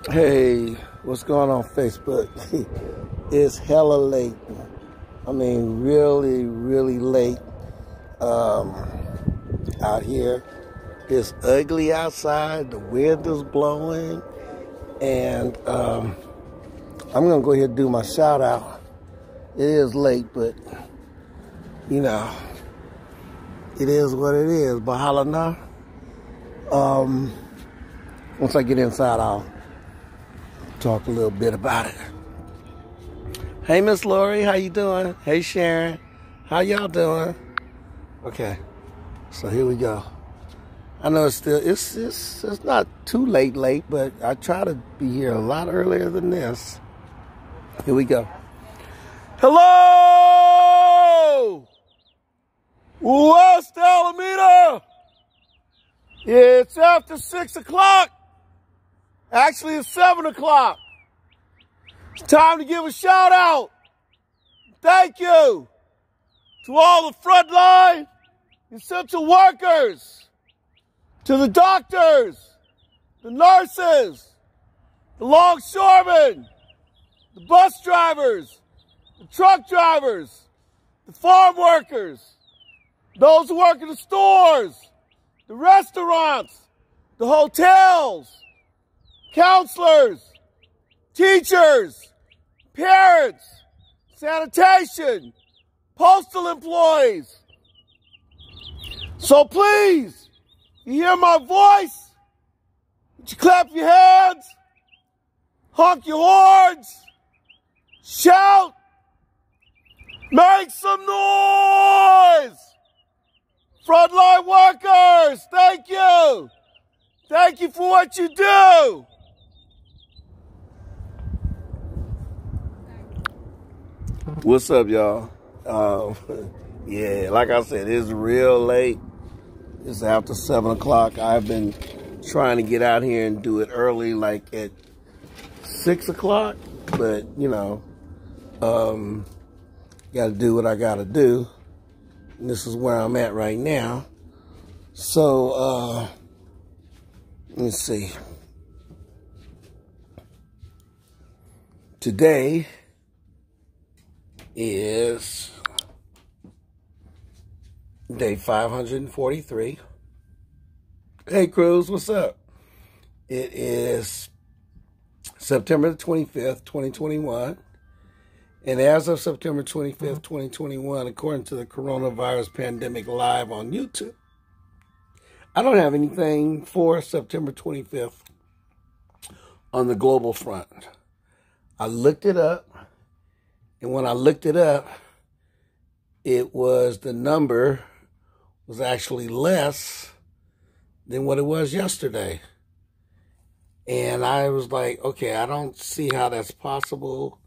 Hey, what's going on Facebook? It's hella late. I mean, really, really late out here. It's ugly outside. The wind is blowing. And I'm going to go ahead and do my shout out. It is late, but, you know, it is what it is. BAHALA na. Once I get inside, I'll talk a little bit about it. Hey, Miss Lori, how you doing? Hey, Sharon, how y'all doing? Okay, so here we go. I know it's not too late, but I try to be here a lot earlier than this. Here we go. Hello, West Alameda. It's after 6 o'clock. Actually, it's 7 o'clock. It's time to give a shout out. Thank you to all the frontline essential workers, to the doctors, the nurses, the longshoremen, the bus drivers, the truck drivers, the farm workers, those who work in the stores, the restaurants, the hotels, counselors, teachers, parents, sanitation, postal employees. So please, you hear my voice? Would you clap your hands, honk your horns, shout, make some noise. Frontline workers, thank you. Thank you for what you do. What's up, y'all? Yeah, like I said, it's real late. It's after 7 o'clock. I've been trying to get out here and do it early, like at 6 o'clock. But, you know, got to do what I got to do. And this is where I'm at right now. So, let's see. Today is day 543. Hey, Cruz, what's up? It is September the 25th, 2021. And as of September 25th, 2021, according to the Coronavirus Pandemic Live on YouTube, I don't have anything for September 25th on the global front. I looked it up. And when I looked it up, the number was actually less than what it was yesterday. And I was like, okay, I don't see how that's possible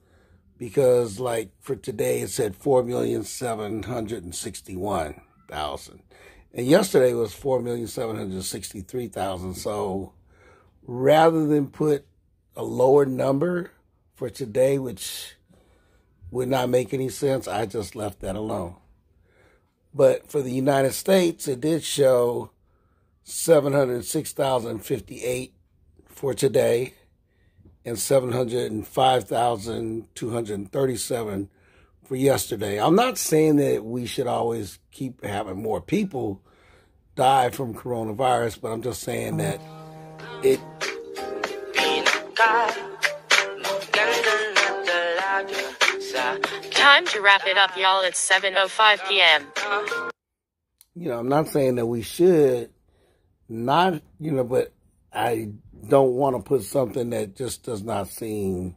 because like for today it said 4,761,000. And yesterday was 4,763,000. So rather than put a lower number for today, which would not make any sense, I just left that alone. But for the United States, it did show 706,058 for today and 705,237 for yesterday. I'm not saying that we should always keep having more people die from coronavirus, but I'm just saying that it... Time to wrap it up, y'all. It's 7:05 p.m. You know, I'm not saying that we should not, you know, but I don't want to put something that just does not seem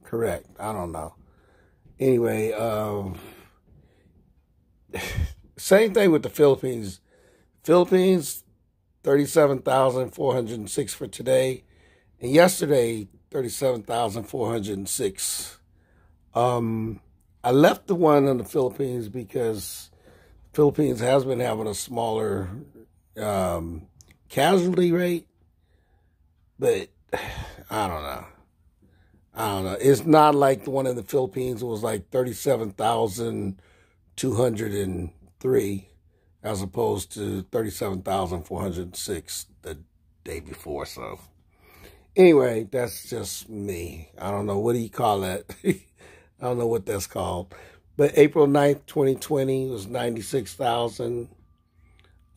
correct. I don't know. Anyway, same thing with the Philippines. Philippines, 37,406 for today. And yesterday, 37,406. I left the one in the Philippines because Philippines has been having a smaller casualty rate, but I don't know. It's not like the one in the Philippines. It was like 37,203 as opposed to 37,406 the day before. So Anyway, that's just me. I don't know. What do you call that? I don't know what that's called. But April 9th, 2020 was 96,000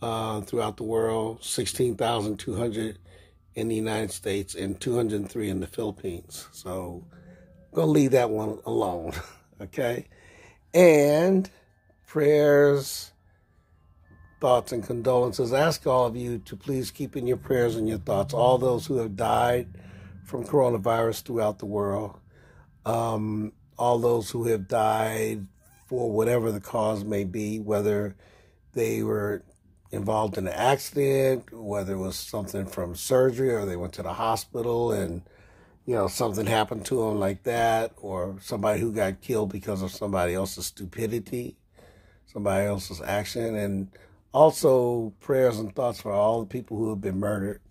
throughout the world, 16,200 in the United States, and 203 in the Philippines. So I'm going to leave that one alone, okay? And prayers, thoughts, and condolences. I ask all of you to please keep in your prayers and your thoughts all those who have died from coronavirus throughout the world, all those who have died for whatever the cause may be, whether they were involved in an accident, whether it was something from surgery or they went to the hospital and, something happened to them like that, or somebody who got killed because of somebody else's stupidity, somebody else's action, and also prayers and thoughts for all the people who have been murdered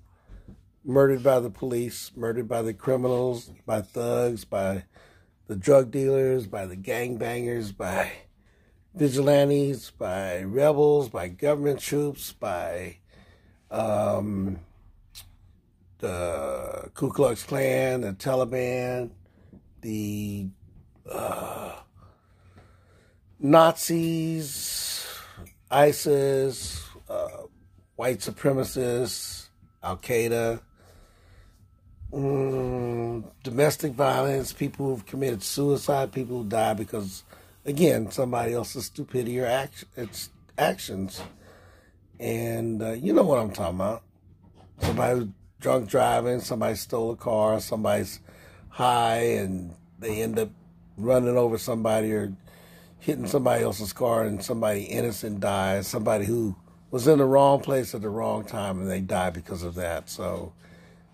by the police, murdered by the criminals, by thugs, by the drug dealers, by the gangbangers, by vigilantes, by rebels, by government troops, by the Ku Klux Klan, the Taliban, the Nazis, ISIS, white supremacists, Al-Qaeda, domestic violence, people who've committed suicide, people who die because, again, somebody else's stupidity or actions. And you know what I'm talking about. Somebody who's drunk driving, somebody stole a car, somebody's high, and they end up running over somebody or hitting somebody else's car, and somebody innocent dies, somebody who was in the wrong place at the wrong time, and they die because of that. So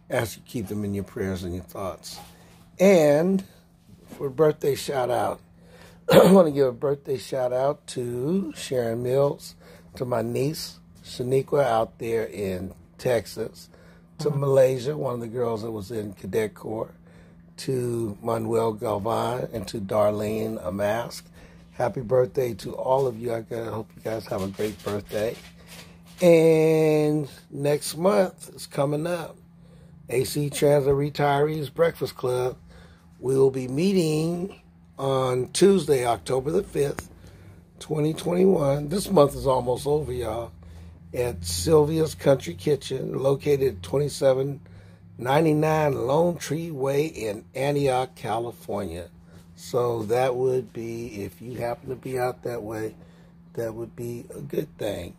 ask you keep them in your prayers and your thoughts. And for a birthday shout out, I want to give a birthday shout out to Sharon Mills, to my niece Shaniqua out there in Texas, to Malaysia, one of the girls that was in Cadet Corps, to Manuel Galvan, and to Darlene Amask. Happy birthday to all of you. I hope you guys have a great birthday. And next month is coming up. AC Transit Retirees Breakfast Club. We will be meeting on Tuesday, October the 5th, 2021. This month is almost over, y'all. At Sylvia's Country Kitchen, located at 2799 Lone Tree Way in Antioch, California. So that would be, if you happen to be out that way, that would be a good thing,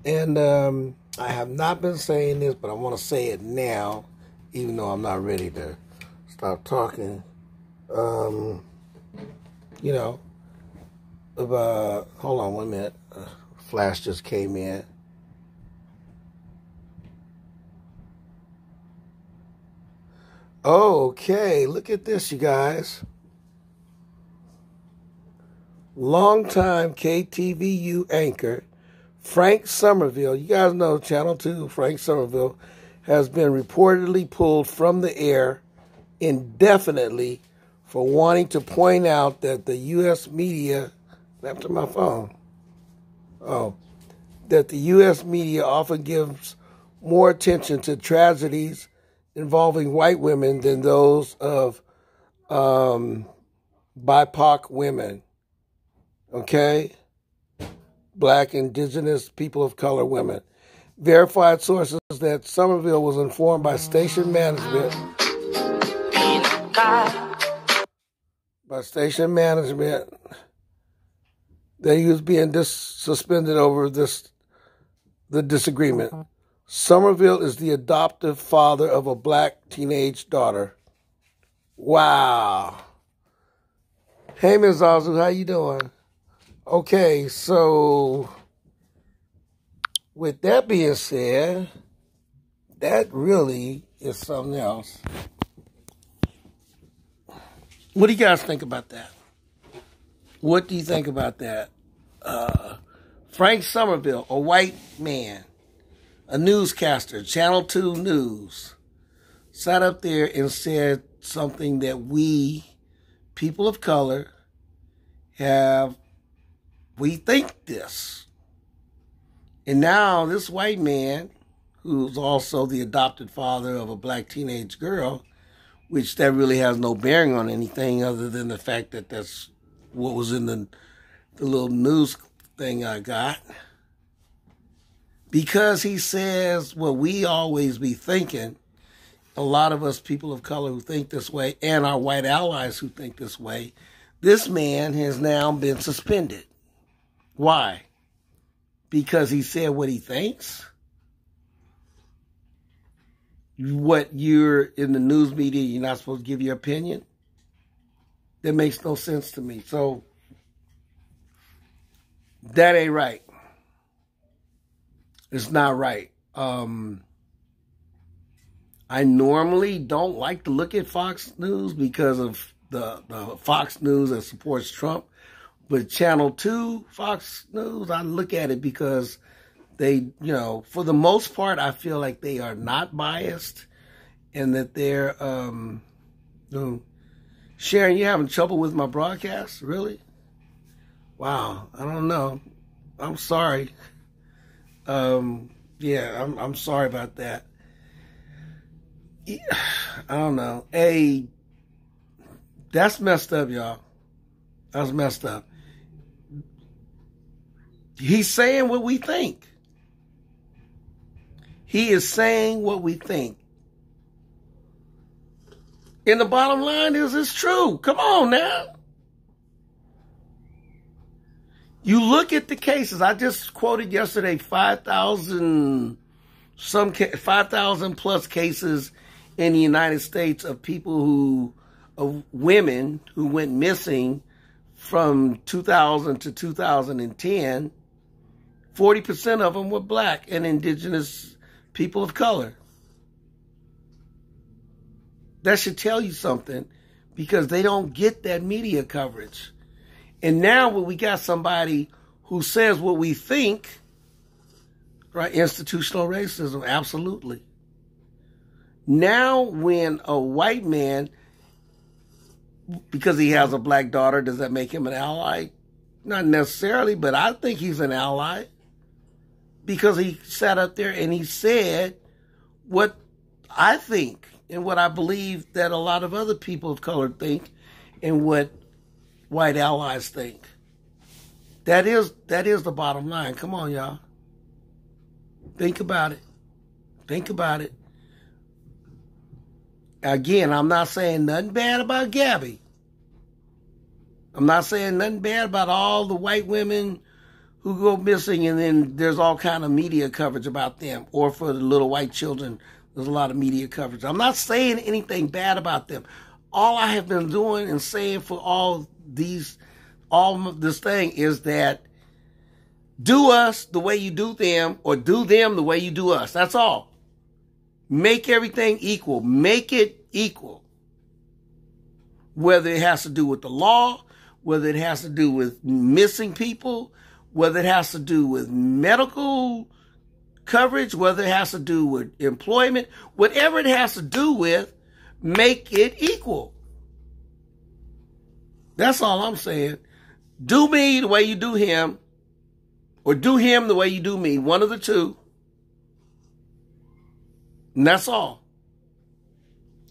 And I have not been saying this, but I want to say it now, even though I'm not ready to stop talking. Hold on 1 minute. Flash just came in. Okay, look at this, you guys. Longtime KTVU anchor Frank Somerville, you guys know Channel 2, Frank Somerville, has been reportedly pulled from the air indefinitely for wanting to point out that the U.S. media, after my phone, that the U.S. media often gives more attention to tragedies involving white women than those of BIPOC women, okay? Black, indigenous, people of color women. Verified sources that Somerville was informed by station management that he was being suspended over the disagreement. Somerville is the adoptive father of a black teenage daughter. Wow. Hey, Ms. Azu, how you doing? Okay, so with that being said, that really is something else. What do you guys think about that? What do you think about that? Frank Somerville, a white man, a newscaster, Channel 2 News, sat up there and said something that we, people of color, we think this. And now this white man, who's also the adopted father of a black teenage girl, which that really has no bearing on anything other than the fact that that's what was in the little news thing I got. Because he says what we always be thinking, a lot of us people of color who think this way, and our white allies who think this way, this man has now been suspended. Why? Because he said what he thinks? What you're in the news media, you're not supposed to give your opinion? That makes no sense to me. So, that ain't right. It's not right. I normally don't like to look at Fox News because of the Fox News that supports Trump. But Channel 2 Fox News, I look at it because they, for the most part, I feel like they are not biased and that they're, Sharon, you having trouble with my broadcast? Really? Wow. I don't know. I'm sorry. Yeah, I'm sorry about that. I don't know. Hey, that's messed up, y'all. That's messed up. He's saying what we think. He is saying what we think. And the bottom line is it's true. Come on now. You look at the cases. I just quoted yesterday 5,000 plus cases in the United States of women who went missing from 2000 to 2010. 40% of them were black and indigenous people of color. That should tell you something because they don't get that media coverage. And now when we got somebody who says what we think, right? Institutional racism, absolutely. Now when a white man, because he has a black daughter, does that make him an ally? Not necessarily, but I think he's an ally. Because he sat up there and he said what I think and what I believe that a lot of other people of color think and what white allies think. That is the bottom line. Come on, y'all. Think about it. Think about it. Again, I'm not saying nothing bad about Gabby. I'm not saying nothing bad about all the white women who go missing and then there's all kind of media coverage about them. Or for the little white children, there's a lot of media coverage. I'm not saying anything bad about them. All I have been doing and saying for all this thing is that do us the way you do them or do them the way you do us. That's all. Make everything equal. Make it equal. Whether it has to do with the law, whether it has to do with missing people, whether it has to do with medical coverage, whether it has to do with employment, whatever it has to do with, make it equal. That's all I'm saying. Do me the way you do him, or do him the way you do me. One of the two. And that's all.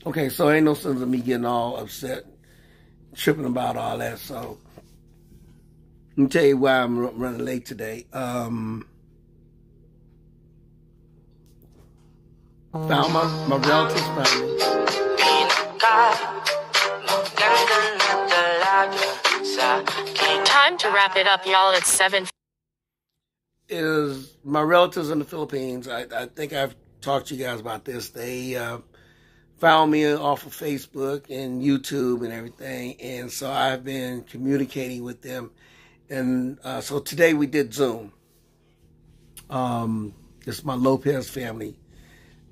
Okay, so ain't no sense of me getting all upset, tripping about all that. So, let me tell you why I'm running late today. Found my relatives found me. Time to wrap it up, y'all. It's 7. Is my relatives in the Philippines. I think I've talked to you guys about this. They found me off of Facebook and YouTube and everything. And so I've been communicating with them. And so today we did Zoom. It's my Lopez family.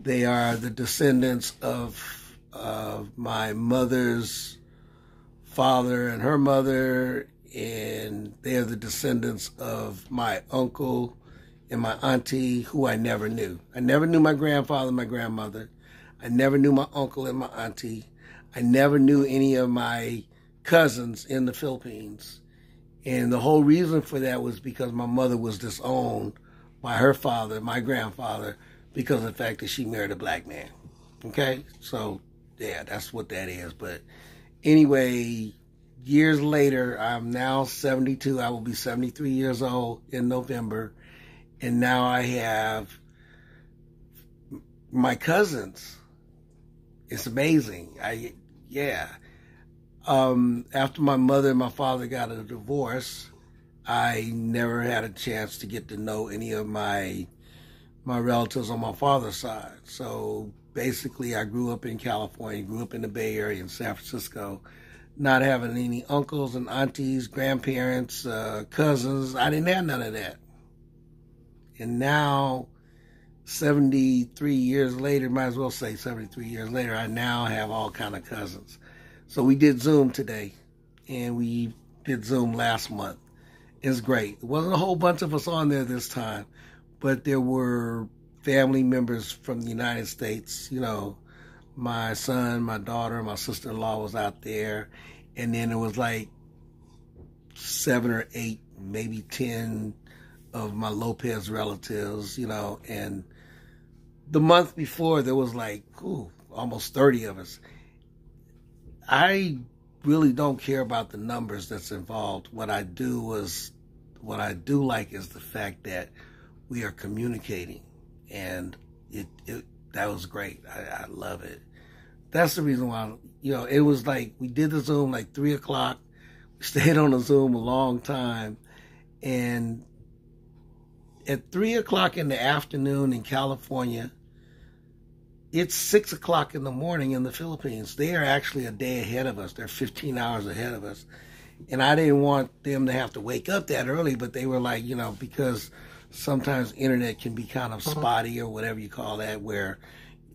They are the descendants of my mother's father and her mother, and they are the descendants of my uncle and my auntie, who I never knew. I never knew my grandfather and my grandmother. I never knew my uncle and my auntie. I never knew any of my cousins in the Philippines. And the whole reason for that was because my mother was disowned by her father, my grandfather, because of the fact that she married a black man. Okay? So, yeah, that's what that is. But anyway, years later, I'm now 72. I will be 73 years old in November. And now I have my cousins. It's amazing. After my mother and my father got a divorce, I never had a chance to get to know any of my relatives on my father's side. So basically, I grew up in California, grew up in the Bay Area in San Francisco, not having any uncles and aunties, grandparents, cousins. I didn't have none of that. And now, 73 years later, might as well say 73 years later, I now have all kind of cousins. So we did Zoom today, and we did Zoom last month. It's great. There wasn't a whole bunch of us on there this time, but there were family members from the United States. You know, my son, my daughter, my sister-in-law was out there, and then it was like 7 or 8, maybe 10 of my Lopez relatives, you know, and the month before there was like, almost 30 of us. I really don't care about the numbers that's involved. What I do like is the fact that we are communicating, and that was great. I love it. That's the reason why, you know, it was like we did the Zoom like 3 o'clock. We stayed on the Zoom a long time, and at 3 o'clock in the afternoon in California, it's 6 o'clock in the morning in the Philippines. They are actually a day ahead of us. They're 15 hours ahead of us. And I didn't want them to have to wake up that early, but they were like, you know, because sometimes internet can be kind of spotty or whatever you call that, where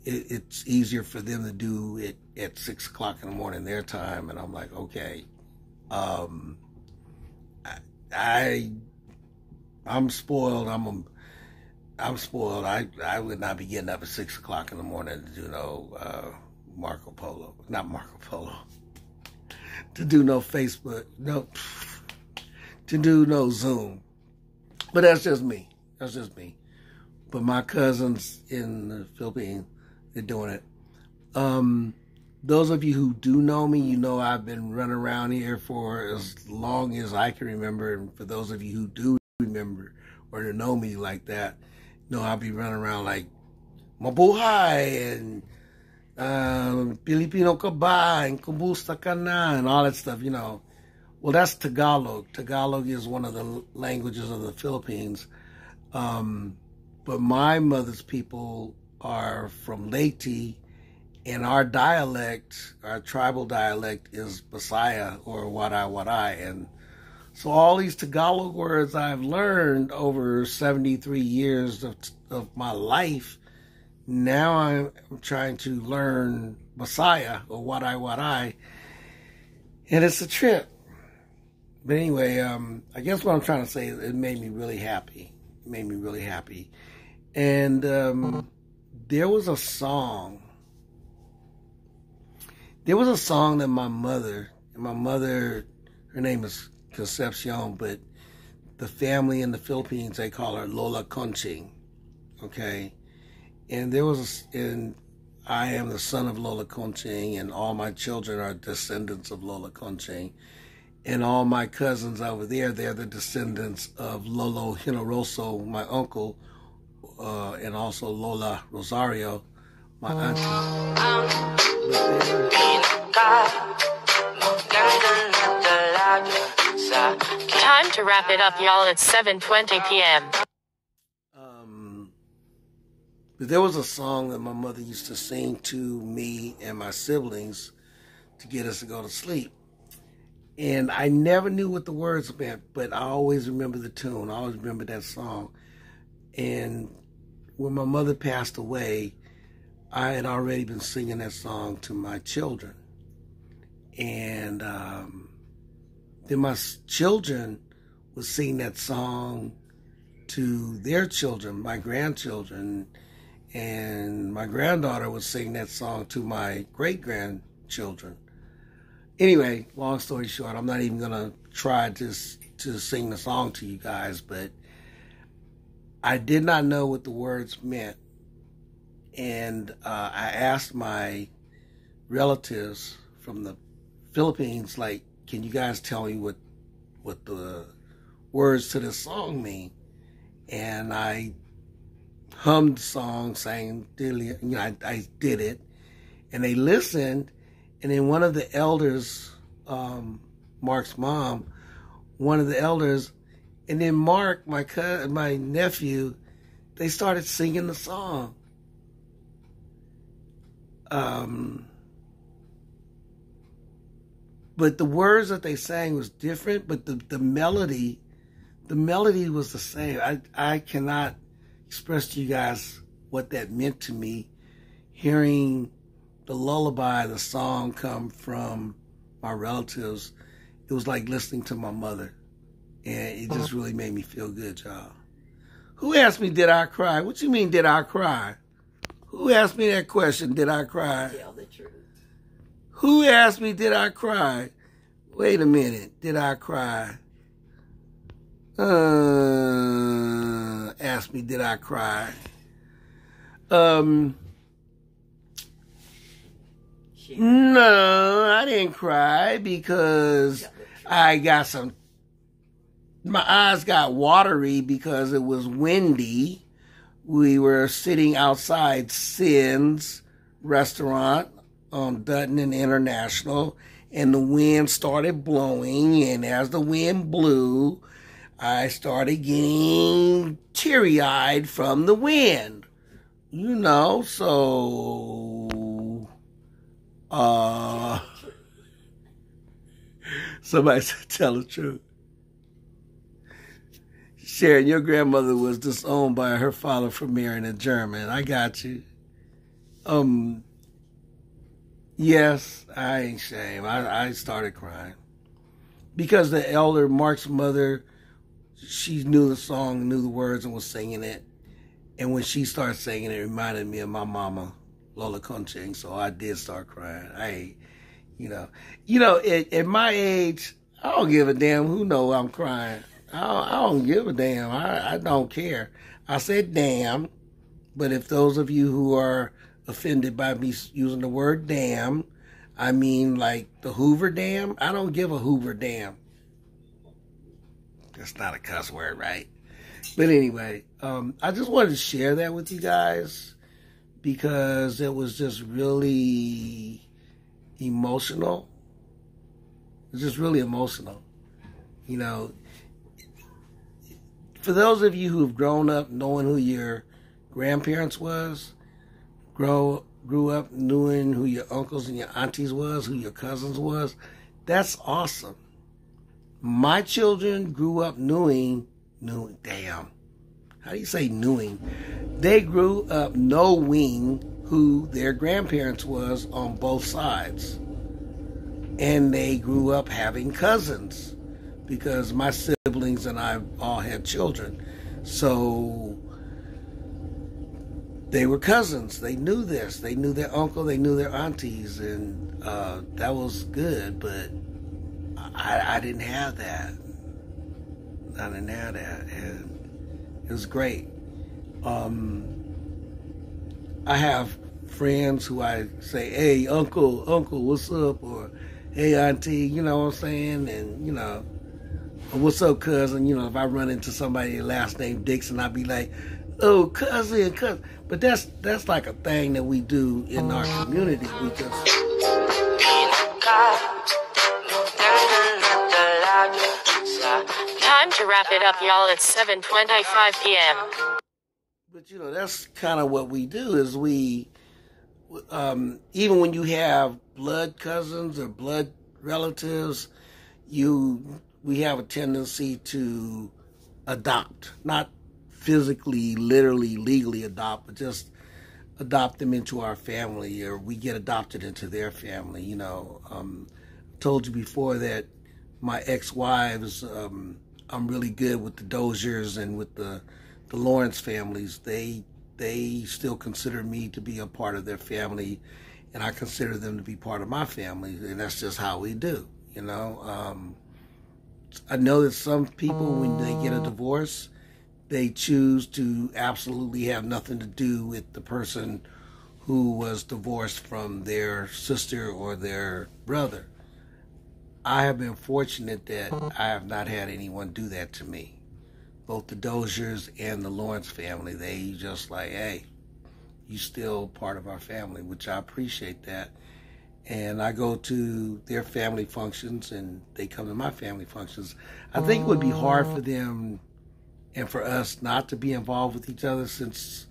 it's easier for them to do it at 6 o'clock in the morning their time. And I'm like, okay. I'm spoiled. I'm spoiled. I would not be getting up at 6 o'clock in the morning to do no Marco Polo. Not Marco Polo. To do no Facebook. No. To do no Zoom. But that's just me. That's just me. But my cousins in the Philippines, they're doing it. Those of you who do know me, you know I've been running around here for as long as I can remember. And for those of you who do remember or to know me like that, you know I'll be running around like mabuhay and Pilipino ka ba and kumusta ka na and all that stuff, you know. Well, that's Tagalog. Tagalog is one of the languages of the Philippines. But my mother's people are from Leyte, and our dialect, our tribal dialect, is Bisaya or Waray. And so all these Tagalog words I've learned over 73 years of my life, now I'm trying to learn Bisaya or Waray, and it's a trip. But anyway, I guess what I'm trying to say is it made me really happy. It made me really happy. And there was a song. There was a song that my mother, her name is Concepcion, but the family in the Philippines, they call her Lola Conching, okay? And I am the son of Lola Conching, and all my children are descendants of Lola Conching. And all my cousins over there, they're the descendants of Lolo Hinoroso, my uncle, and also Lola Rosario, my auntie. Time to wrap it up, y'all. It's 7:20 p.m. But there was a song that my mother used to sing to me and my siblings to get us to go to sleep. And I never knew what the words meant, but I always remember the tune. I always remember that song. And when my mother passed away, I had already been singing that song to my children. And then my children would sing that song to their children, my grandchildren. And my granddaughter would sing that song to my great-grandchildren. Anyway, long story short, I'm not even going to try to sing the song to you guys, but I did not know what the words meant. And I asked my relatives from the Philippines, like, can you guys tell me what the words to this song mean? And I hummed the song, sang, I did it, and they listened, and then one of the elders, Mark's mom, one of the elders, and then Mark, my nephew, they started singing the song. But the words that they sang was different, but the melody was the same. I cannot express to you guys what that meant to me, hearing the lullaby, the song come from my relatives. It was like listening to my mother. And it just really made me feel good, y'all. Who asked me, did I cry? What you mean, did I cry? Who asked me that question, did I cry? Tell the truth. Who asked me, did I cry? Wait a minute, did I cry? Ask me, did I cry? No, I didn't cry because I got my eyes got watery because it was windy. We were sitting outside Sin's restaurant on Dutton and International, and the wind started blowing, and as the wind blew, I started getting teary-eyed from the wind. You know, so somebody said tell the truth. Sharon, your grandmother was disowned by her father for marrying a German. I got you. Yes, I ain't ashamed. I started crying. Because the elder, Mark's mother, she knew the song, knew the words, and was singing it. And when she started singing it, reminded me of my mama, Lola Conching, so I did start crying. At my age, I don't give a damn who know I'm crying. I don't give a damn. I don't care. I said damn, but if those of you who are offended by me using the word damn, I mean like the Hoover Dam, I don't give a Hoover damn. That's not a cuss word, right? But anyway, I just wanted to share that with you guys because it was just really emotional. It's just really emotional. You know, for those of you who've grown up knowing who your grandparents was, grew up knowing who your uncles and your aunties was, who your cousins was, that's awesome. My children grew up knowing, damn. How do you say knowing? They grew up knowing who their grandparents was on both sides. And they grew up having cousins because my siblings and I all had children. So they were cousins. They knew this. They knew their uncle. They knew their aunties. And that was good, but I didn't have that. I didn't have that. And it was great. I have friends who I say, hey, uncle, what's up? Or, hey, auntie, you know what I'm saying? And, what's up, cousin? If I run into somebody last name Dixon, I'd be like, oh, cousin. But that's like a thing that we do in our community. We just... Time to wrap it up, y'all. It's 7:25 p.m. But, that's kind of what we do is we, even when you have blood cousins or blood relatives, we have a tendency to adopt, not physically, literally, legally adopt, but just adopt them into our family, or we get adopted into their family. I told you before that my ex-wives, I'm really good with the Doziers and with the Lawrence families. They still consider me to be a part of their family, and I consider them to be part of my family, and that's just how we do, I know that some people, when they get a divorce, they choose to absolutely have nothing to do with the person who was divorced from their sister or their brother. I have been fortunate that I have not had anyone do that to me. Both the Doziers and the Lawrence family, they just like, hey, you still part of our family, which I appreciate that. And I go to their family functions and they come to my family functions. I think it would be hard for them and for us not to be involved with each other, since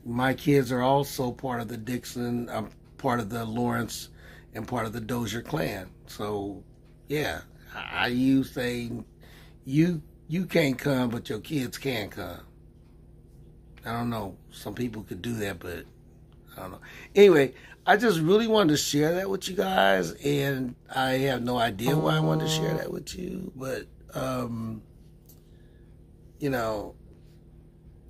my kids are also part of the Dixon, part of the Lawrence, and part of the Dozier clan. So, yeah, I use saying, you can't come, but your kids can come. I don't know. Some people could do that, but I don't know. Anyway, I just really wanted to share that with you guys, and I have no idea why I wanted to share that with you, but, you know,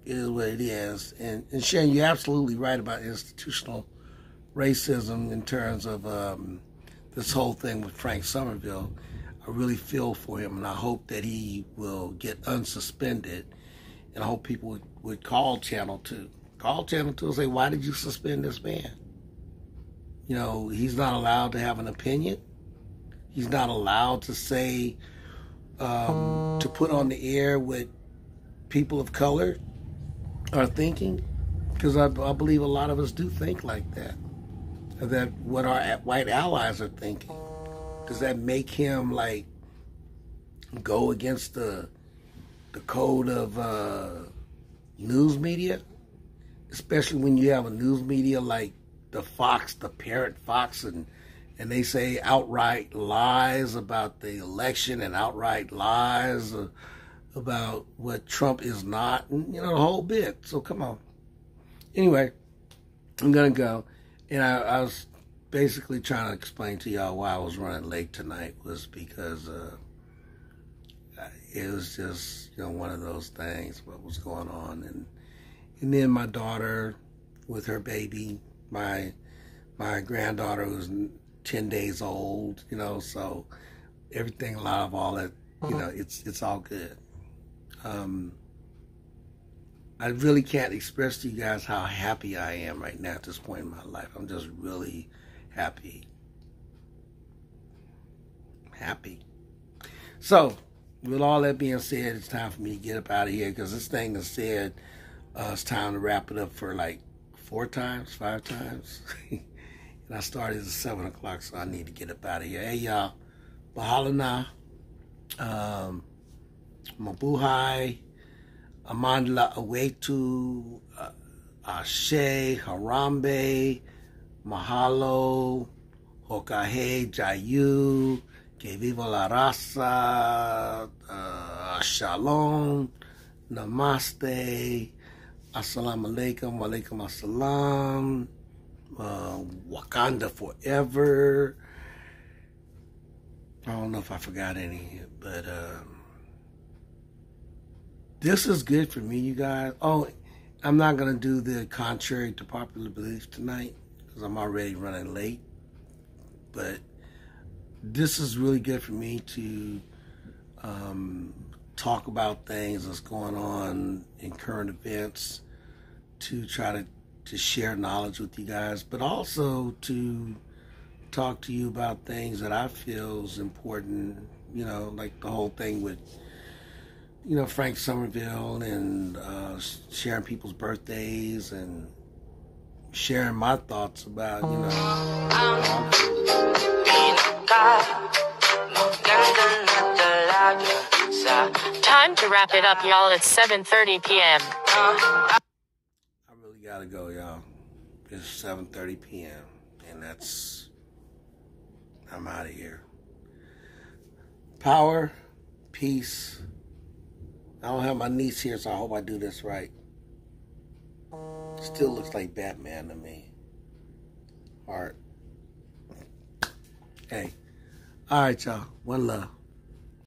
it is what it is. And Sharon, you're absolutely right about institutional racism in terms of this whole thing with Frank Somerville. I really feel for him, and I hope that he will get unsuspended, and I hope people would call Channel 2. Call Channel 2 and say, why did you suspend this man? You know, he's not allowed to have an opinion. He's not allowed to say, to put on the air what people of color are thinking, because I believe a lot of us do think like that. That what our white allies are thinking. Does that make him like go against the code of news media? Especially when you have a news media like the Fox, the parent Fox, and they say outright lies about the election and outright lies about what Trump is not, and, you know, the whole bit. So come on. Anyway, I'm going to go. And I was basically trying to explain to y'all why I was running late tonight was because it was just, you know, one of those things, what was going on. And then my daughter with her baby, my granddaughter who's 10 days old, you know, so everything, a lot of all that, you know, it's all good. I really can't express to you guys how happy I am right now at this point in my life. I'm just really happy. So, with all that being said, it's time for me to get up out of here, because this thing has said it's time to wrap it up for like 5 times. And I started at 7 o'clock, so I need to get up out of here. Hey, y'all. Bahala na. Mabuhay. Amandla Awetu. Ashe. Harambe. Mahalo. Hokahe. Jayu. Que viva la raza. Shalom. Namaste. Assalamu alaikum. Wa alaikum assalam. Wakanda forever. I don't know if I forgot any, but this is good for me, you guys. Oh, I'm not going to do the contrary to popular belief tonight because I'm already running late. But this is really good for me to talk about things that's going on in current events, to try to share knowledge with you guys, but also to talk to you about things that I feel is important, you know, like the whole thing with, you know, Frank Somerville, and sharing people's birthdays and sharing my thoughts about, you know. Time to wrap it up, y'all. It's 7:30 p.m. I really gotta go, y'all. It's 7:30 p.m. and I'm out of here. Power, peace. I don't have my niece here, so I hope I do this right. Still looks like Batman to me. Heart. Hey. All right, y'all. One love.